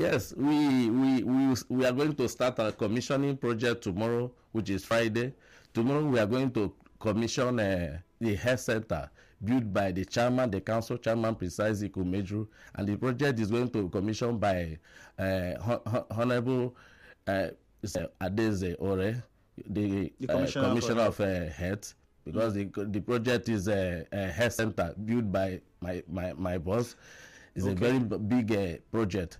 Yes, we are going to start a commissioning project tomorrow, which is Friday. Tomorrow we are going to commission the health center built by the chairman, the council chairman, precisely Kumeju, and the project is going to commission by Honorable Adeze Ore, the commissioner of health, because the project is a health center built by my boss. It's a very big project.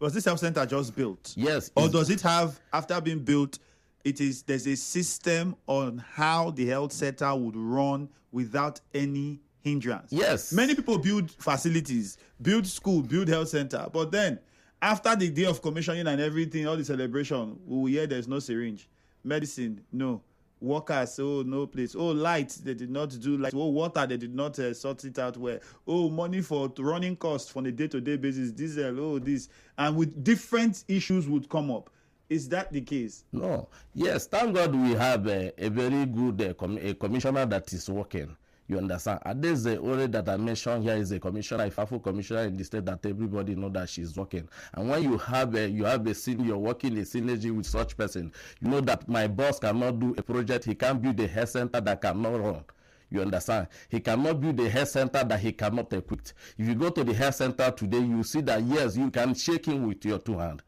Was this health center just built? Yes. Or does it have, after being built, there's a system on how the health center would run without any hindrance? Yes. Many people build facilities, build school, build health center, but then after the day of commissioning and everything, all the celebration, we will hear there's no syringe. Medicine, no. Workers, no place. Light, they did not do light. Water, they did not sort it out well. Money for running costs on a day-to-day basis. Diesel, this. And with different issues would come up. Is that the case? No. Yes, thank God we have a very good commissioner that is working. You understand? There's the only that I mentioned here is a commissioner, a powerful commissioner in the state that everybody know that she's working. And when you have you're working a synergy with such person, you know that my boss cannot do a project, he can't build a health center that cannot run. You understand? He cannot build a health center that he cannot equip. If you go to the health center today, you see that yes, you can shake him with your two hands.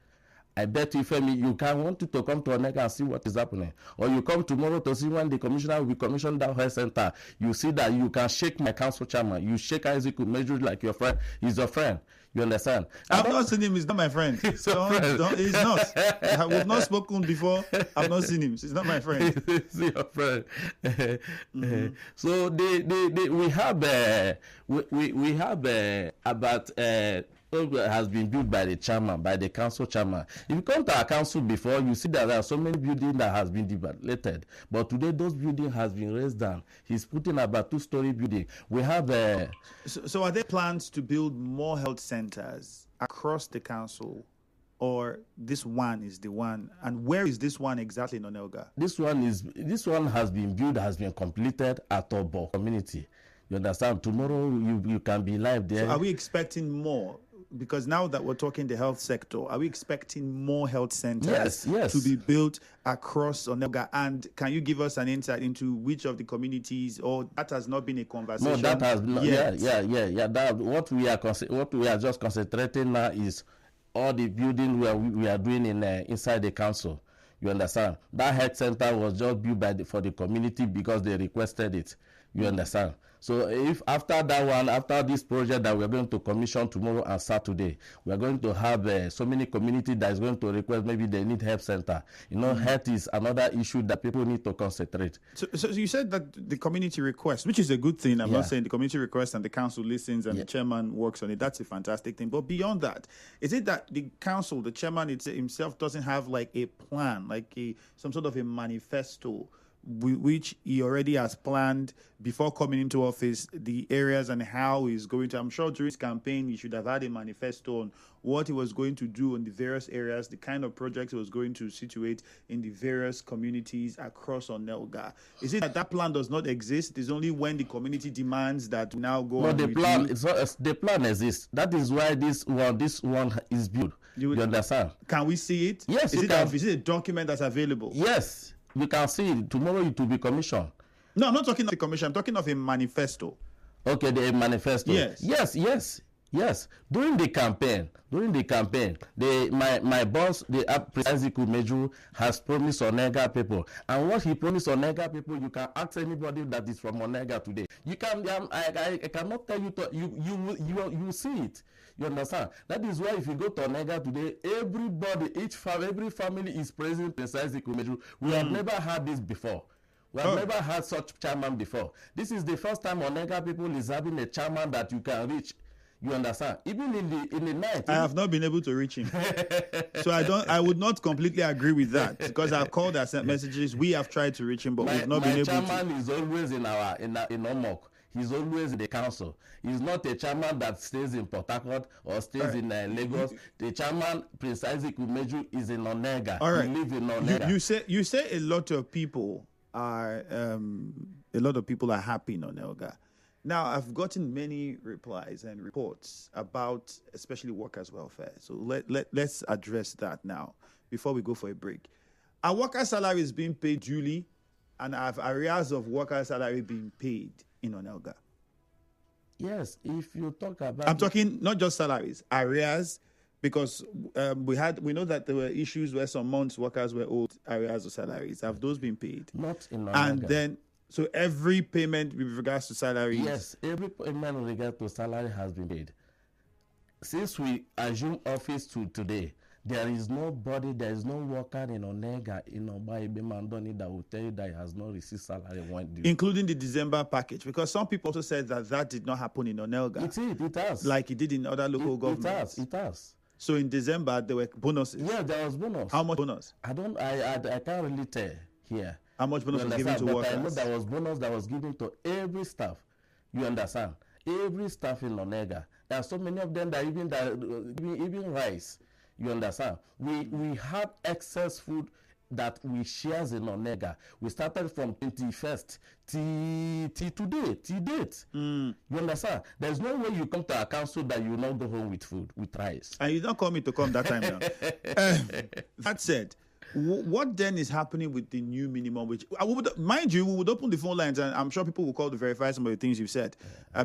I bet you, Femi, you can want to come to ONELGA and see what is happening. Or you come tomorrow to see when the commissioner will be commissioned that health center. You see that you can shake my council chairman. You shake Isaac Measure like your friend. He's your friend. You understand? I've not seen him. He's not my friend. He's he's not. We've not spoken before. I've not seen him. He's not my friend. He's your friend. So we have about has been built by the chairman, by the council chairman. If you come to our council before, you see that there are so many buildings that has been devaluated. But today, those buildings has been raised down. He's putting about 2-story building. We have So are there plans to build more health centers across the council, or this one is the one? And where is this one exactly in ONELGA? This one has been built, has been completed at Obo community. You understand? Tomorrow you can be live there. So are we expecting more? Because now that we're talking the health sector, are we expecting more health centers to be built across ONELGA? And can you give us an insight into which of the communities, or that has not been a conversation? No, that has not. Yet? Yeah. That what we are just concentrating now is all the building we are doing inside the council. You understand? That health center was just built for the community because they requested it. You understand? So if after that one, after this project that we're going to commission tomorrow and Saturday, we're going to have so many communities that is going to request maybe they need health center. You know, health is another issue that people need to concentrate. So you said that the community request, which is a good thing. I'm not saying the community request and the council listens and the chairman works on it. That's a fantastic thing. But beyond that, is it that the council, the chairman himself doesn't have like a plan, like some sort of a manifesto, which he already has planned before coming into office, the areas and how he's going to? I'm sure during his campaign, he should have had a manifesto on what he was going to do in the various areas, the kind of projects he was going to situate in the various communities across ONELGA. Is it that plan does not exist? It is only when the community demands that we now go on. The plan exists. That is why this one is built. You understand? Can we see it? Yes, is it a document that's available? Yes. We can see it. Tomorrow it will be commissioned. No, I'm not talking of the commission. I'm talking of a manifesto. Okay, the manifesto. Yes. During the campaign, my boss, the President Kumeju, has promised ONELGA people. And what he promised ONELGA people, you can ask anybody that is from ONELGA today. You can. I cannot tell you. You see it. You understand? That is why if you go to ONELGA today, every family is praising President Kumeju. We have never had this before. We have never had such chairman before. This is the first time ONELGA people is having a chairman that you can reach. You understand? Even in the night. I have not been able to reach him. So I would not completely agree with that, because I've called, I sent messages. We have tried to reach him, but we've not been able to. My chairman is always in Omok. He's always in the council. He's not a chairman that stays in Port Harcourt or stays in Lagos. The chairman, Prince Isaac Umeju, is in ONELGA. All right. He lives in ONELGA. You say a lot of people are happy in ONELGA. Now, I've gotten many replies and reports about especially workers' welfare. So let's address that now before we go for a break. Are workers' salaries being paid duly, and have areas of workers' salary being paid in ONELGA? Yes, if you talk about... I'm talking not just salaries, arrears, because we know that there were issues where some months workers were owed arrears of salaries. Have those been paid? Not in ONELGA. And then, so every payment with regards to salaries? Yes, every payment with regard to salary has been paid. Since we assume office to today, there is no worker in ONELGA in Oba Mandoni that will tell you that he has not received salary when due. Including the December package, because some people also said that did not happen in ONELGA. It has. Like it did in other local governments. It has. So in December there were bonuses. Yeah, there was bonus. How much bonus? I can't really tell here. How much bonus was given to workers? I know there was bonus that was given to every staff. You understand? Every staff in ONELGA. There are so many of them that even rice. You understand? We had excess food that we shares in ONELGA. We started from 21st till today, till date. You understand? There's no way you come to our council that you will not go home with food, with rice. And you don't call me to come that time now. That said, what then is happening with the new minimum wage? Mind you, we would open the phone lines, and I'm sure people will call to verify some of the things you've said,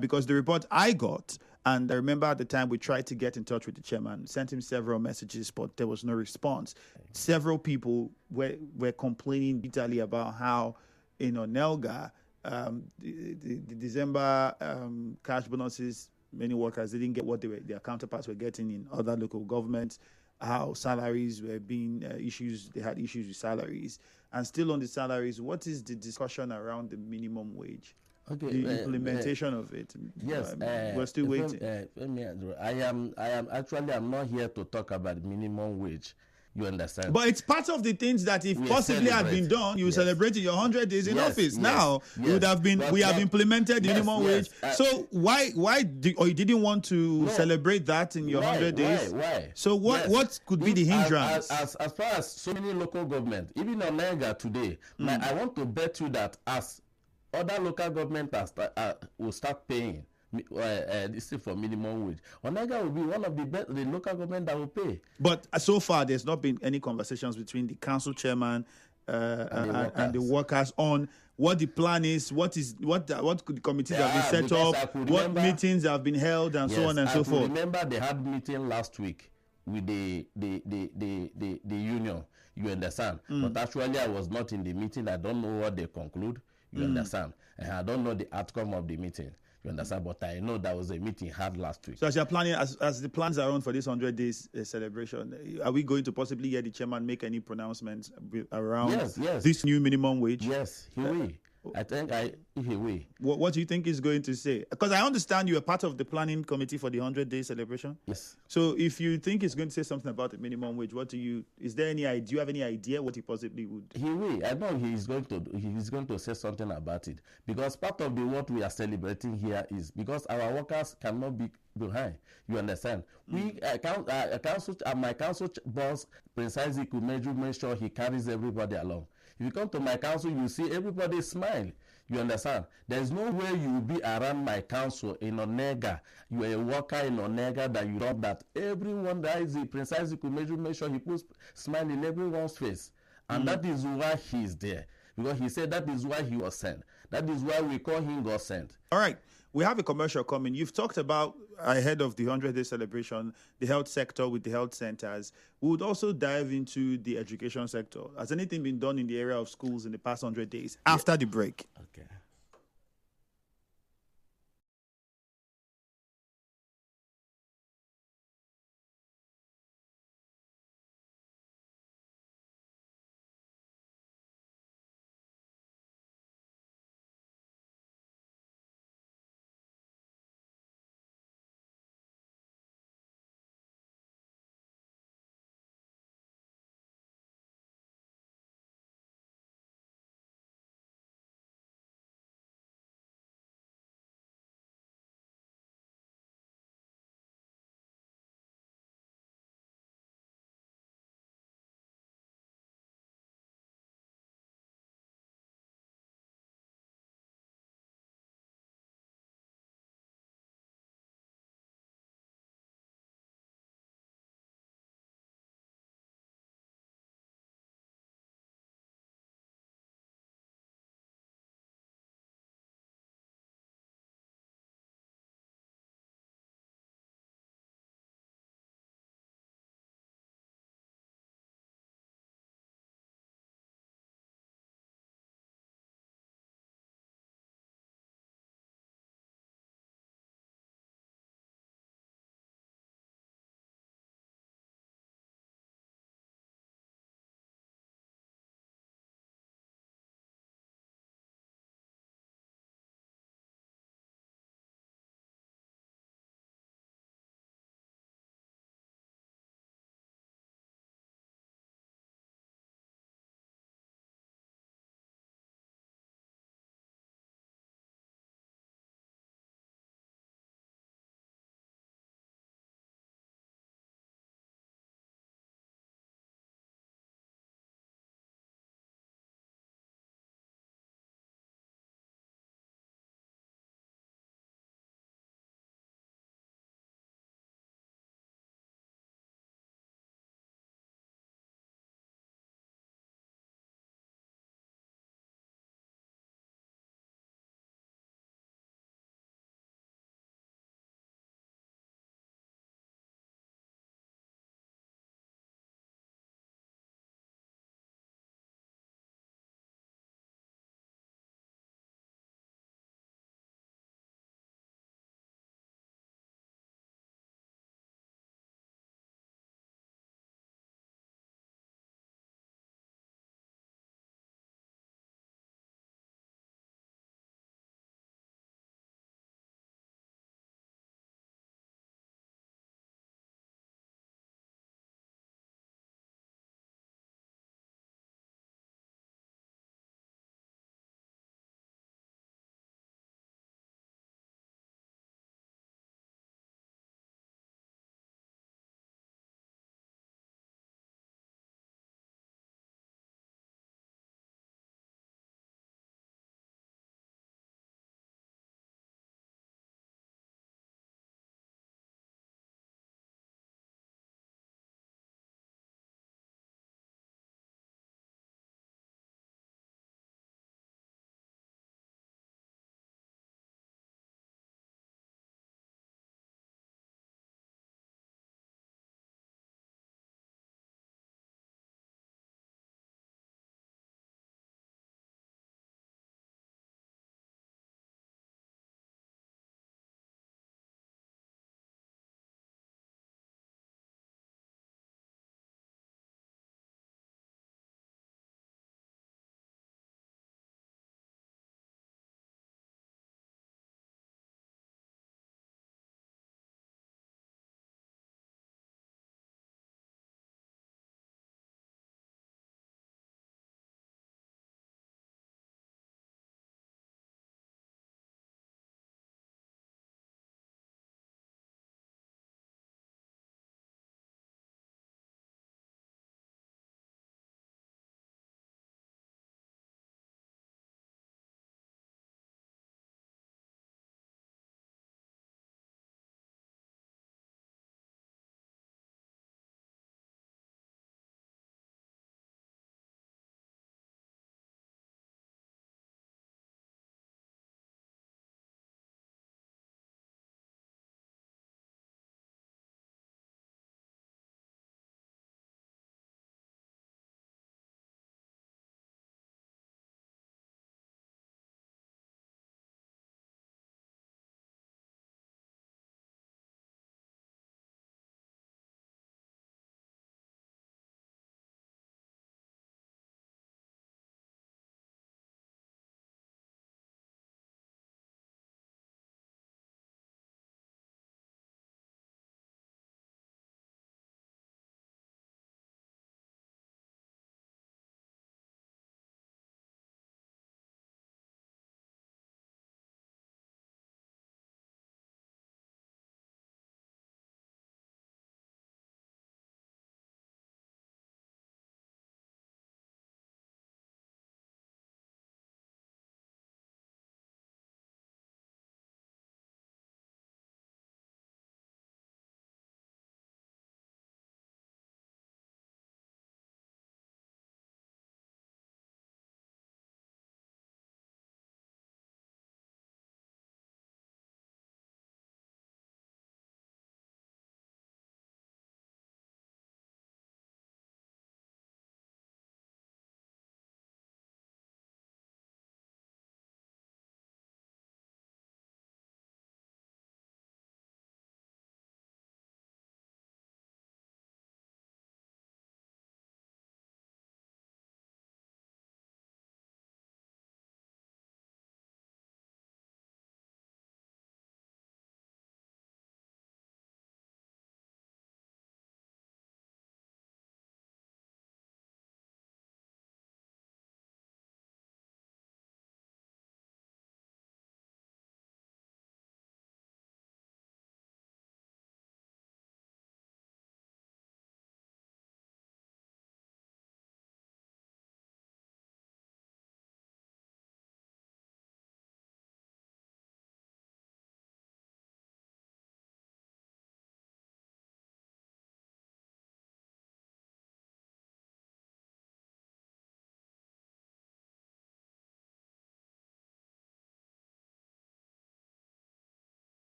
because the report I got, and I remember at the time we tried to get in touch with the chairman, sent him several messages, but there was no response. Several people were complaining bitterly about how in ONELGA, the December cash bonuses, many workers didn't get what their counterparts were getting in other local governments, how salaries were being issues, they had issues with salaries. And still on the salaries, what is the discussion around the minimum wage? Okay, the implementation of it. Yes, we're still waiting. I'm not here to talk about minimum wage. You understand? But it's part of the things that, if possibly had been done, you celebrate your 100 days in office. Now, we have implemented the minimum wage. So why you didn't want to celebrate that in your 100 days? Why? So what could be the hindrance? As far as so many local government, even ONELGA today, I want to bet you that as other local government will start paying this thing for minimum wage, ONELGA will be one of the local government that will pay. But so far, there's not been any conversations between the council chairman and the workers on what the plan is, what could the committees have been set up, what meetings have been held, and so on and so forth. Remember, they had meeting last week with the union. You understand? But actually, I was not in the meeting. I don't know what they conclude. You understand? And I don't know the outcome of the meeting. You understand? But I know there was a meeting had last week. So as you're planning, as the plans are on for this 100 days celebration, are we going to possibly hear the chairman make any pronouncements around this new minimum wage? Yes, he will. I think he will. What do you think he's going to say? Because I understand you are part of the planning committee for the 100-day celebration. Yes. So if you think he's going to say something about the minimum wage, do you have any idea what he possibly would? He will. I know he's going to say something about it, because part of what we are celebrating here is because our workers cannot be behind. You understand? My council boss, Prince Isaac, will make sure he carries everybody along. If you come to my council, you see everybody smile. You understand? There's no way you will be around my council in ONELGA. You are a worker in ONELGA that you don't that. Everyone that is the Prince Isaac will make sure he puts smile in everyone's face. And that is why he is there. Because he said that is why he was sent. That is why we call him God sent. All right. We have a commercial coming. You've talked about, ahead of the 100-day celebration, the health sector with the health centers. We would also dive into the education sector. Has anything been done in the area of schools in the past 100 days after the break? Okay.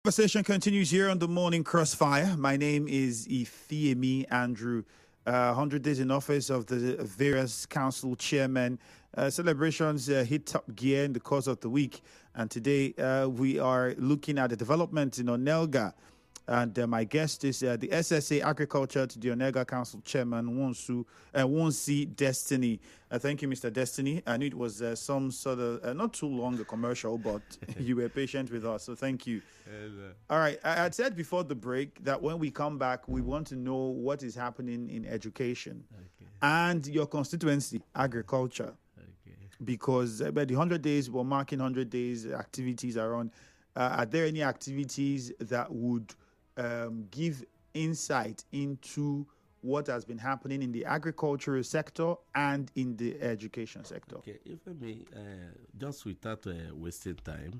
Conversation continues here on the Morning Crossfire. My name is Ifeemi Andrew. 100 days in office of the various council chairmen. Celebrations hit top gear in the course of the week. And today we are looking at the development in ONELGA. And my guest is the SSA Agriculture to the ONELGA Council Chairman, Nwosi Destiny. Thank you, Mr. Destiny. I knew it was some sort of, not too long a commercial, but you were patient with us, so thank you. All right, I had said before the break that when we come back, we want to know what is happening in education and your constituency, agriculture. Because by the 100 days, we're marking 100 days, activities are on. Are there any activities that would give insight into what has been happening in the agricultural sector and in the education sector? Okay, if I may, just without wasting time,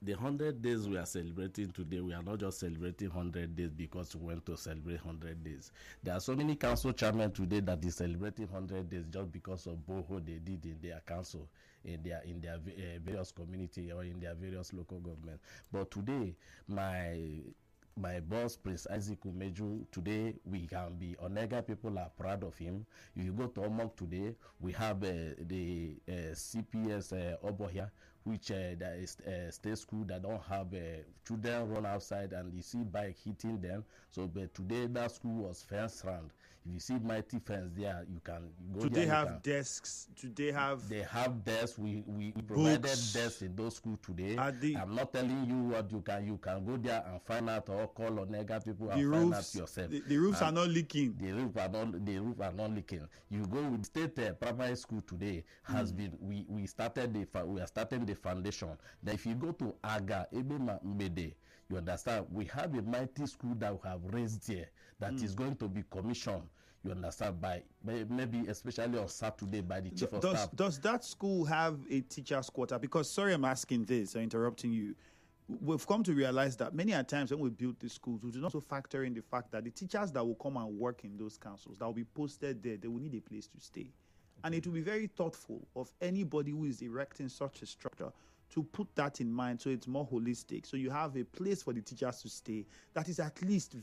the 100 days we are celebrating today, we are not just celebrating 100 days because we went to celebrate 100 days. There are so many council chairmen today that is celebrating 100 days just because of boho they did in their council, in their various community or in their various local government. But today, my boss, Prince Isaac Umeju, today we can be ONELGA people are proud of him. If you go to Omok today, we have the CPS Obo here, which there is a state school that don't have children run outside and you see bike hitting them. So but today that school was fenced round. If you see mighty fence there, you can go. Do there. They have desks? They have desks. We provided desks in those schools today. I'm not telling you what you can go there and find out or call ONELGA people and find out yourself. The roofs are not leaking. The roof are not leaking. You go with state primary school today has been we are starting the foundation. Then if you go to Aga Ebema Mbede, you understand we have a mighty school that we have raised here that is going to be commissioned. You understand, by maybe especially on Saturday by the chief of staff. Does that school have a teacher's quarter? Because sorry, I'm asking this, I'm interrupting you. We've come to realize that many a times when we build these schools, we do not also factor in the fact that the teachers that will come and work in those councils, that will be posted there, they will need a place to stay. And it will be very thoughtful of anybody who is erecting such a structure to put that in mind so it's more holistic. So you have a place for the teachers to stay that is at least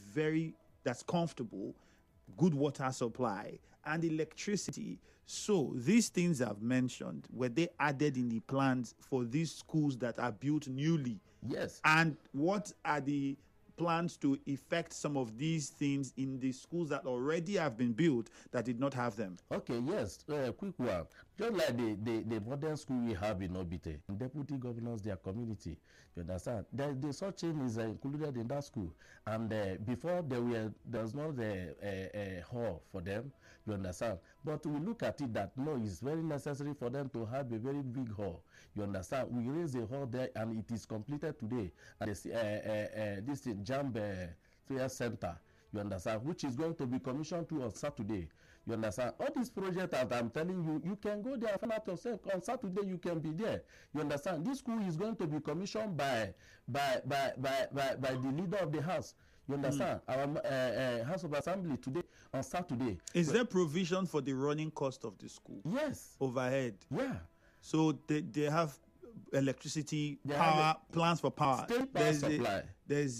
that's comfortable, good water supply, and electricity. So these things I've mentioned, were they added in the plans for these schools that are built newly? Yes. And what are the plans to effect some of these things in the schools that already have been built that did not have them? Okay, yes. Quick one. Just like the modern school we have in Obite, deputy governors, their community. You understand? The such thing is included in that school. And before there's not a hall for them. You understand? But we look at it that no, it's very necessary for them to have a very big hall. You understand? We raise a hall there and it is completed today. And this is Jamb Fair Center. You understand? Which is going to be commissioned to on Saturday. You understand? All these projects that I'm telling you, you can go there and find out yourself. On Saturday, you can be there. You understand? This school is going to be commissioned by the leader of the house. You understand? Our House of Assembly today, on Saturday. Is there provision for the running cost of the school? Yes. Overhead? Yeah. So they have electricity, power, plans for power. State power supply.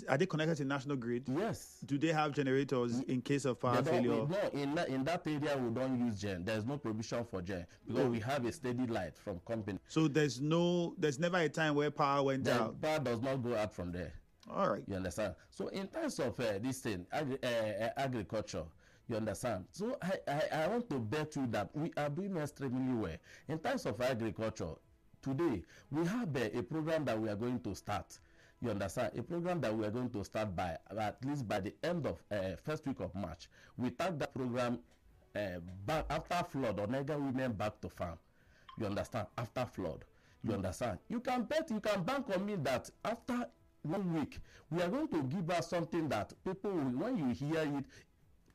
Are they connected to national grid? Yes. Do they have generators in case of power failure? No, in that area we don't use gen. There's no provision for gen because we have a steady light from company. So there's never a time where power went out. Power does not go out from there. All right. You understand? So in terms of this thing, agriculture, you understand? So I want to bet you that we are doing extremely well. In terms of agriculture, today we have a program that we are going to start. You understand? A program that we are going to start by at least by the end of first week of March. We start that program back after flood, ONELGA women back to farm. You understand? After flood. You understand? You can bank on me that after 1 week, we are going to give us something that people will, when you hear it,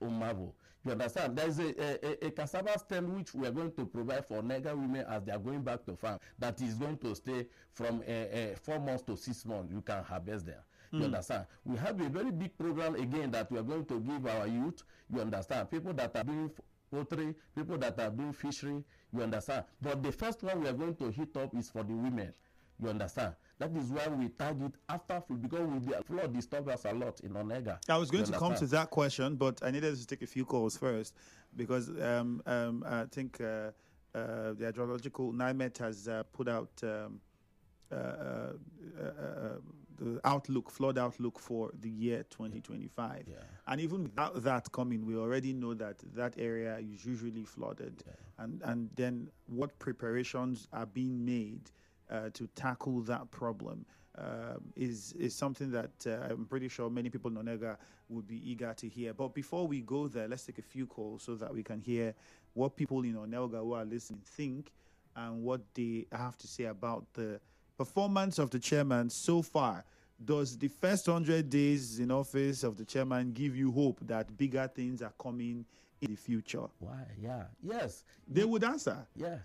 marvel. You understand? There is a cassava stand which we are going to provide for ONELGA women as they are going back to farm that is going to stay from 4 months to 6 months. You can harvest there. You understand? We have a very big program again that we are going to give our youth. You understand? People that are doing poultry, people that are doing fishery. You understand? But the first one we are going to hit up is for the women. You understand? That is why we target after flood, because the flood disturb us a lot in ONELGA. I was going to come to that question, but I needed to take a few calls first because I think the hydrological NIMET has put out the flood outlook for the year 2025. Yeah. And even without that coming, we already know that that area is usually flooded. Yeah. And then what preparations are being made to tackle that problem is something that I'm pretty sure many people in ONELGA would be eager to hear. But before we go there, let's take a few calls so that we can hear what people in ONELGA who are listening think and what they have to say about the performance of the chairman so far. Does the first 100 days in office of the chairman give you hope that bigger things are coming in the future? Why? Yeah. Yes. They would answer. Yeah.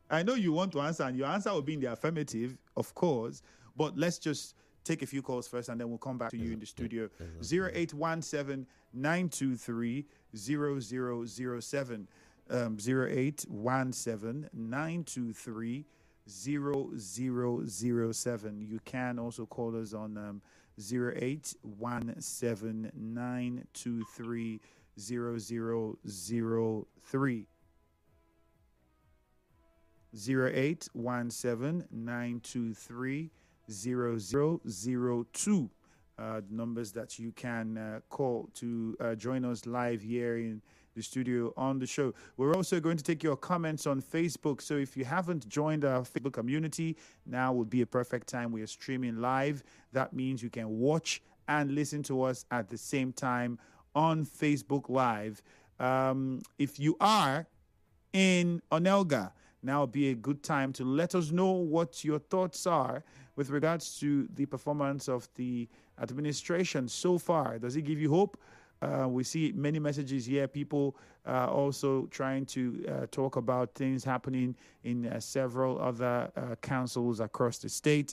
I know you want to answer, and your answer will be in the affirmative, of course. But let's just take a few calls first, and then we'll come back to you in the studio. 0817 923 0007. 0817 923 0007. You can also call us on 0817 923 0003. 0817 923 0002. The numbers that you can call to join us live here in the studio on the show. We're also going to take your comments on Facebook. So if you haven't joined our Facebook community, now would be a perfect time. We are streaming live. That means you can watch and listen to us at the same time on Facebook Live. If you are in ONELGA, now would be a good time to let us know what your thoughts are with regards to the performance of the administration so far. Does it give you hope? We see many messages here, people also trying to talk about things happening in several other councils across the state.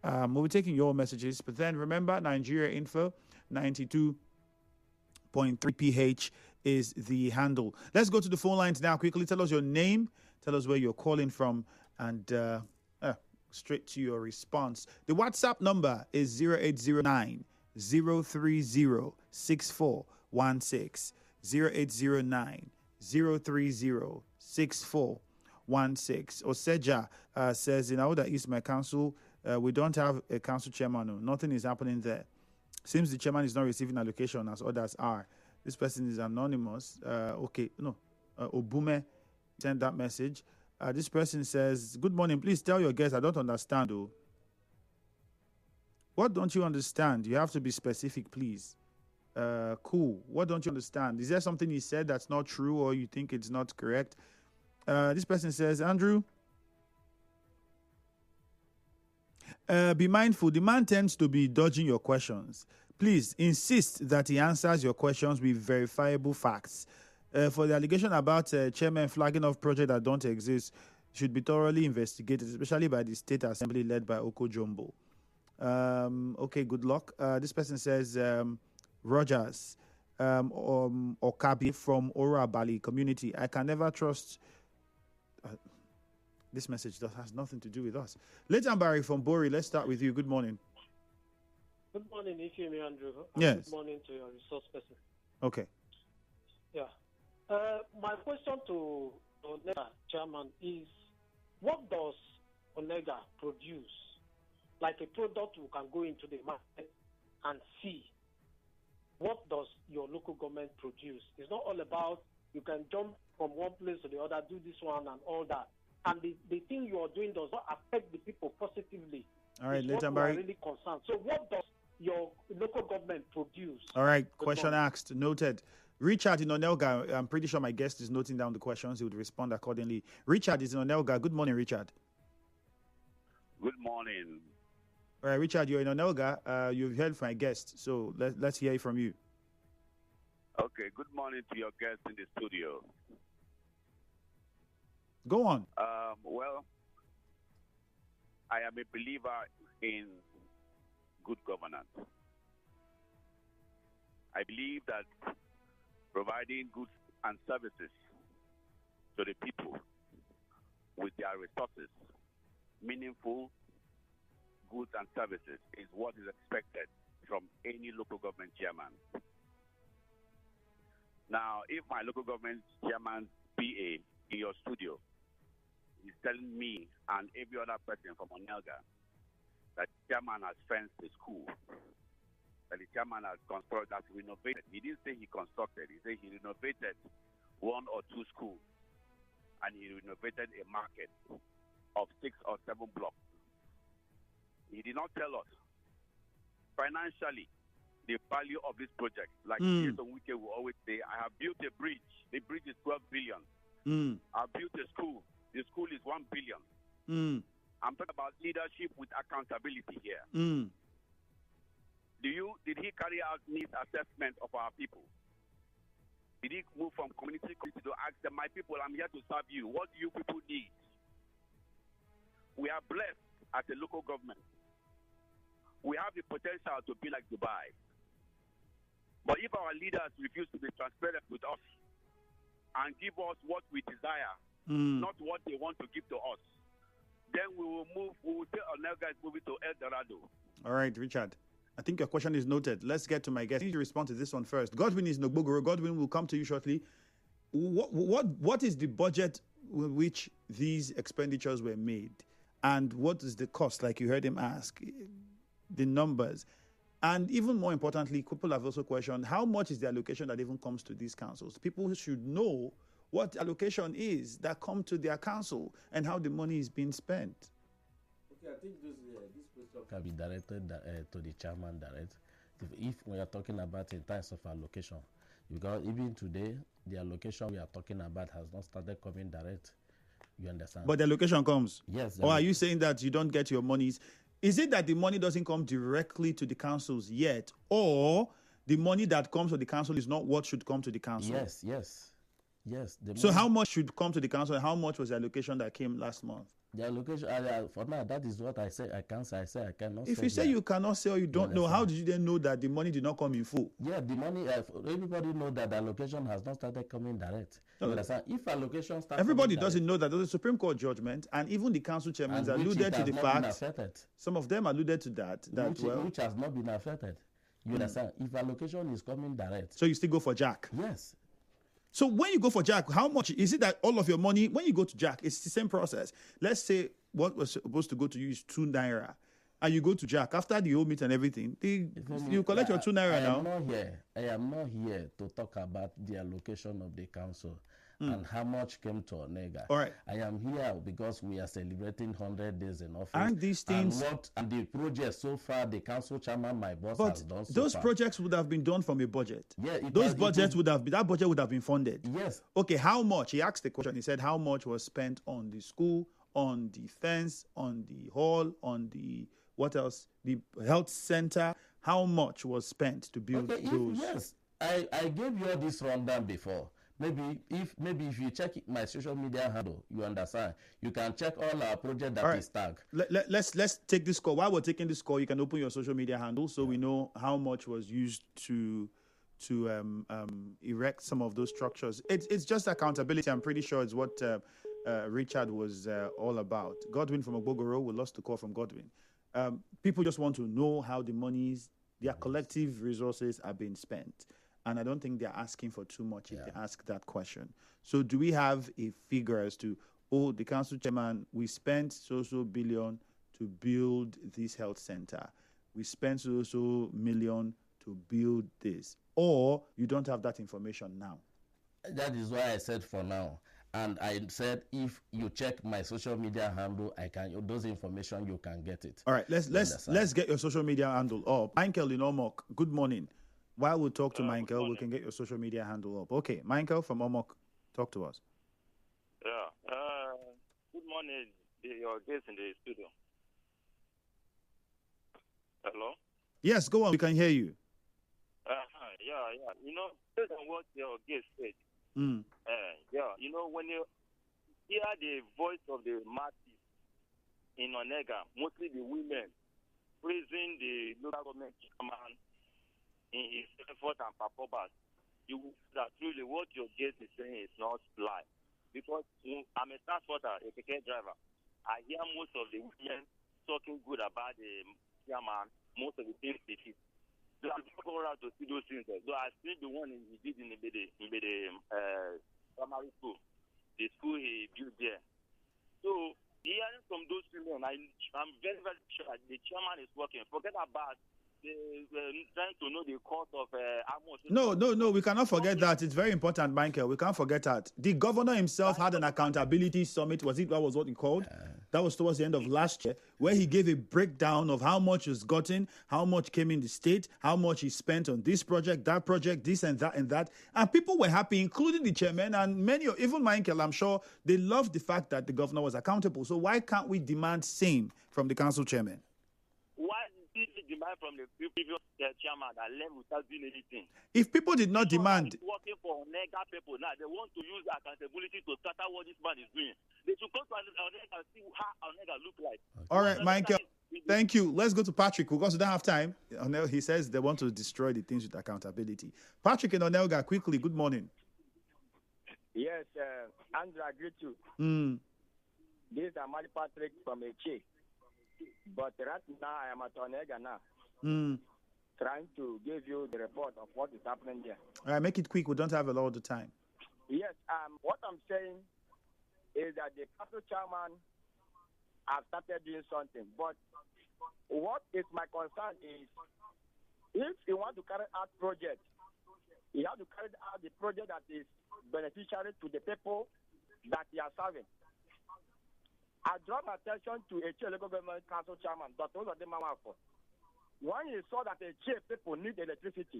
We'll be taking your messages, but then remember, Nigeria Info 92.3 PH is the handle. Let's go to the phone lines now quickly. Tell us your name, tell us where you're calling from, and straight to your response. The WhatsApp number is 0809 030 6416. 0809 030 6416. Oseja says, in Aoda East, my council, we don't have a council chairman. No. Nothing is happening there. Seems the chairman is not receiving allocation as others are. This person is anonymous. Obume sent that message. This person says, good morning. Please tell your guests I don't understand, though. What don't you understand? You have to be specific, please. Cool. What don't you understand? Is there something he said that's not true or you think it's not correct? This person says, Andrew, be mindful. The man tends to be dodging your questions. Please insist that he answers your questions with verifiable facts. For the allegation about chairman flagging off projects that don't exist, should be thoroughly investigated, especially by the State Assembly led by Oko Jumbo. Okay, good luck. This person says, Rogers Okabi from Ora Bali community. I can never trust. This message has nothing to do with us. Letambari from Bori, let's start with you. Good morning. Good morning, Ifemi Andrew. Yes. Good morning to your resource person. Okay. Yeah. My question to ONELGA chairman is, what does ONELGA produce? Like a product we can go into the market and see. What does your local government produce? It's not all about you can jump from one place to the other, do this one and all that. And the thing you are doing does not affect the people positively. All right, what we are really concerned. So what does your local government produce? All right, question asked, noted. Richard in ONELGA, I'm pretty sure my guest is noting down the questions. He would respond accordingly. Richard is in ONELGA. Good morning, Richard. Good morning. All right, Richard, you're in ONELGA. You've heard from my guest, so let's hear it from you. Okay, good morning to your guests in the studio. Go on. Well, I am a believer in good governance. I believe that providing goods and services to the people with their resources, meaningful goods and services is what is expected from any local government chairman. Now, if my local government chairman PA in your studio is telling me and every other person from ONELGA that the chairman has fenced the school, that the chairman has constructed, has renovated. He didn't say he constructed. He said he renovated 1 or 2 schools, and he renovated a market of 6 or 7 blocks. He did not tell us financially the value of this project. Like Jason Wike will always say, I have built a bridge. The bridge is 12 billion. I built a school. The school is 1 billion. I'm talking about leadership with accountability here. Did he carry out needs assessment of our people? Did he move from community to ask them, my people, I'm here to serve you. What do you people need? We are blessed as a local government. We have the potential to be like Dubai. But if our leaders refuse to be transparent with us and give us what we desire, not what they want to give to us, then we will say ONELGA is moving to El Dorado. All right, Richard. I think your question is noted. Let's get to my guest. I need to respond to this one first. Godwin is Nogbogoro. Godwin will come to you shortly. What is the budget with which these expenditures were made? And what is the cost, like you heard him ask? The numbers. And even more importantly, people have also questioned how much is the allocation that even comes to these councils. People should know what allocation is that come to their council and how the money is being spent. Okay, I think this question can be directed to the chairman direct. If we are talking about in terms of allocation, because even today, the allocation we are talking about has not started coming direct. You understand? But the allocation comes? Yes. Or are you saying that you don't get your monies? Is it that the money doesn't come directly to the councils yet, or the money that comes to the council is not what should come to the council? Yes. So how much should come to the council, and how much was the allocation that came last month? The allocation, for now, that is what I say. I can't say. I say I cannot. If you say you cannot say or you don't know, how did you then know that the money did not come in full? Yeah, the money. Everybody know that the allocation has not started coming direct. You understand? If allocation starts, everybody doesn't know that there's a Supreme Court judgment, and even the council chairmen alluded to the fact. Some of them alluded to that. Which has not been affected. You understand? If allocation is coming direct, so you still go for Jack? Yes. So when you go for Jack, how much is it that all of your money, when you go to Jack, it's the same process. Let's say what was supposed to go to you is 2 naira, and you go to Jack after the whole meet and everything. You collect your 2 naira now. I am not here to talk about the allocation of the council and how much came to ONELGA. All right. I am here because we are celebrating 100 days in office. And these things... And the project so far, the council chairman, my boss, has done so those far. Projects would have been done from a budget. Yeah, that budget would have been funded. Yes. Okay, how much? He asked the question. He said, how much was spent on the school, on the fence, on the hall, on the... What else? The health center. How much was spent to build those? Yes. I gave you all this rundown before. Maybe if you check my social media handle, you understand. You can check all our project that is tagged. Let's take this call. While we're taking this call, you can open your social media handle so we know how much was used to erect some of those structures. It's just accountability. I'm pretty sure it's what Richard was all about. Godwin from Ogbogoro, we lost the call from Godwin. People just want to know how the monies, their collective resources are being spent. And I don't think they're asking for too much if they ask that question. So do we have a figure as to, the council chairman, we spent so billion to build this health center. We spent so million to build this. Or you don't have that information now? That is why I said for now. And I said, if you check my social media handle, those information, you can get it. All right, let's get your social media handle up. Michael in Omok, good morning. While we talk to Michael, we can get your social media handle up. Okay, Michael from Omok, talk to us. Yeah. Good morning, your guest in the studio. Hello? Yes, go on. We can hear you. Yeah. Based on what your guest said, when you hear the voice of the masses in ONELGA, mostly the women, praising the local government chairman in his effort and performance, you that truly what your guest is saying is not lie. Because I'm a transporter, a ticket driver. I hear most of the women talking good about the chairman, most of the things he did. So I'm going around to see those things. So I see the one he did in the primary school, the school he built there. So hearing from those women, I'm very, very sure that the chairman is working. Forget about trying to know the cost of how much. No. We cannot forget that. It's very important, Michael. We can't forget that. The governor himself had an accountability summit. That was what he called? That was towards the end of last year, where he gave a breakdown of how much was gotten, how much came in the state, how much he spent on this project, that project, this and that and that. And people were happy, including the chairman and many, even Michael, I'm sure, they loved the fact that the governor was accountable. So why can't we demand same from the council chairman? Why did he demand from the previous chairman that left without doing anything? If people did not demand... working for ONELGA people now, they want to use accountability to scatter what this man is doing. They should come to ONELGA and see how ONELGA look like. All right, Michael, thank you. Let's go to Patrick because we don't have time. He says they want to destroy the things with accountability. Patrick and ONELGA, quickly, good morning. Yes, Andrew, I greet you. This is Amali Patrick from Eche. But right now, I am at ONELGA now, trying to give you the report of what is happening there. All right, make it quick. We don't have a lot of time. Yes, what I'm saying is that the council chairman have started doing something. But what is my concern is, if you want to carry out project, you have to carry out the project that is beneficiary to the people that you are serving. I draw my attention to a local government council chairman, Dr. Ozodimawafo. When he saw that a people need electricity,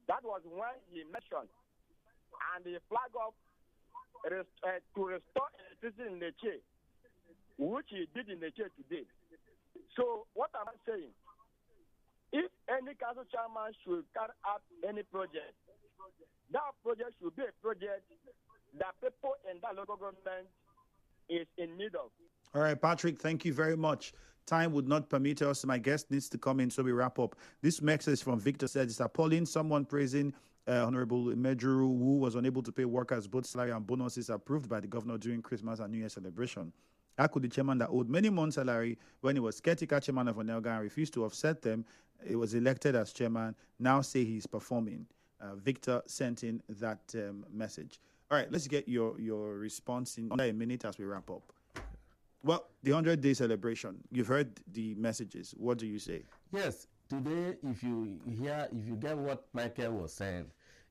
that was when he mentioned and he flagged up to restore electricity in the which he did in the today. So what am I saying? If any council chairman should carry out any project, that project should be a project that people in that local government is in need of. All right, Patrick, thank you very much. Time would not permit us. My guest needs to come in, so we wrap up. This message from Victor said it's appalling. Someone praising Honorable Mejuru, who was unable to pay workers both salary and bonuses approved by the governor during Christmas and New Year celebration. How could the chairman that owed many months' salary when he was caretaker chairman of ONELGA and refused to offset them, he was elected as chairman, now say he's performing? Victor sent in that message. All right, let's get your response in under a minute as we wrap up. Well, the 100-day celebration, you've heard the messages. What do you say? Yes, today, if you get what Michael was saying,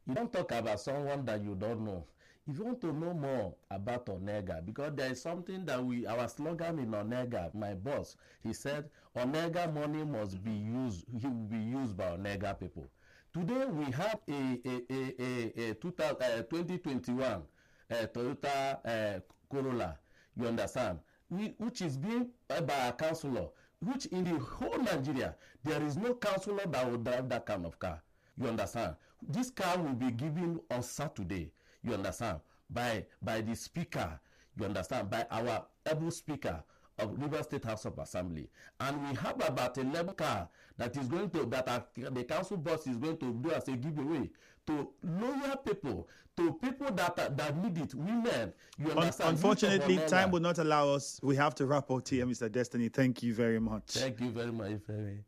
you don't talk about someone that you don't know. If you want to know more about ONELGA, because there is something that our slogan in ONELGA, my boss, he said, ONELGA money must be used, he will be used by ONELGA people. Today, we have a 2021 Toyota Corolla, you understand, which is being by a councillor, which in the whole Nigeria, there is no councillor that will drive that kind of car. You understand? This car will be given on Saturday, you understand, by the speaker, you understand, by our able speaker of River State House of Assembly. And we have about 11 cars that is going to, the council boss is going to do as a giveaway to loyal people, to people that need it, women. You understand? Unfortunately, time will not allow us. We have to wrap up here, Mr. Destiny. Thank you very much. Thank you very much, Femi.